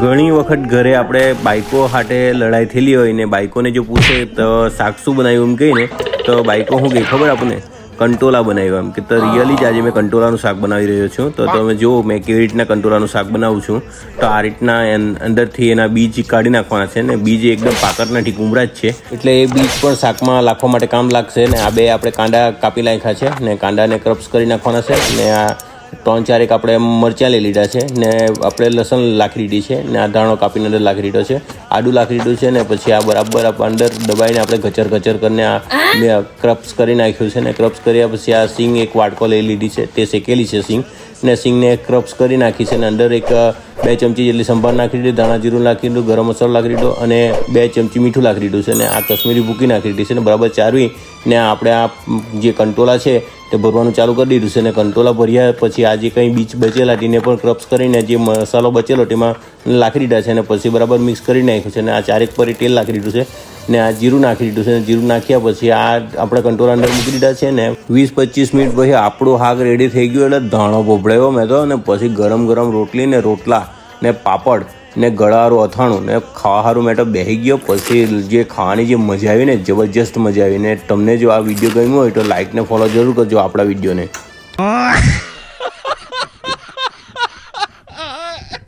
ઘણી વખત ઘરે આપણે બાઈકો હાટે લડાઈ થયેલી હોય ને બાઈકોને જો પૂછે તો શાક શું બનાવ્યું એમ કહીને તો બાઈકો શું કહે ખબર આપણને કંટોલા બનાવ્યું એમ કે તો રિયલી જ આજે મેં કંટોલાનું શાક બનાવી રહ્યો છું. તો તમે જુઓ મેં કેવી રીતના કંટોલાનું શાક બનાવું છું. તો આ રીતના અંદરથી એના બીજ કાઢી નાખવાના છે ને બીજ એકદમ પાકટ નથી કુમરા જ છે એટલે એ બીજ પણ શાકમાં નાખવા માટે કામ લાગશે. ને આ બે આપણે કાંદા કાપી નાખ્યા છે ને કાંદાને ક્રપ્સ કરી નાખવાના છે. ને આ 3-4 આપણે મરચાં લઈ લીધા છે ને આપણે લસણ લાખી દીધી છે ને આ ધાણો કાપીને અંદર લાખી દીધો છે, આદું લાખી દીધું છે ને પછી આ બરાબર અંદર દબાઈને આપણે ગચર કરીને આ ક્રપ્સ કરી નાખ્યું છે. ને ક્રપ્સ કર્યા પછી આ સિંગ એક વાટકો લઈ લીધી છે, તે શેકેલી છે સિંગ ને સિંગને ક્રપ્સ કરી નાખી છે. ને અંદર એક 2 ચમચી જેટલી સંભાર નાખી દીધી, ધાણા જીરું નાખી દીધું, ગરમ મસાલો નાખી દીધો અને 2 ચમચી મીઠું નાખી દીધું છે. ને આ કશ્મીરી ભૂકી નાખી દીધી છે ને બરાબર ચારવી ને આપણે આ જે કંટોલા છે તે ભરવાનું ચાલુ કરી દીધું છે. ને કંટોલા ભર્યા પછી આ જે કંઈ બીજ બચેલા તેને પણ ક્રપ્સ કરીને જે મસાલો બચેલો તેમાં નાખી દીધા છે. ને પછી બરાબર મિક્સ કરી નાખ્યું છે. ને આ 4 પરી તેલ નાખી દીધું છે ને આ જીરું નાખી દીધું છે. ને જીરું નાખ્યા પછી આ આપણે કંટોલા અંદર મૂકી દીધા છે. ને 20-25 મિનિટ પછી આપણું શાક રેડી થઈ ગયું. એટલે ધાણો ભોપળાયો મેં તો ને પછી ગરમ રોટલી ને રોટલા ને પાપડ ને ગળારું અથાણું ને ખાવા સારું મેં તો બેસી ગયો. પછી જે ખાવાની જે મજા આવી ને જબરજસ્ત મજા આવી. ને તમને જો આ વિડીયો ગમ્યો હોય તો લાઇક ને ફોલો જરૂર કરજો આપણા વિડીયોને.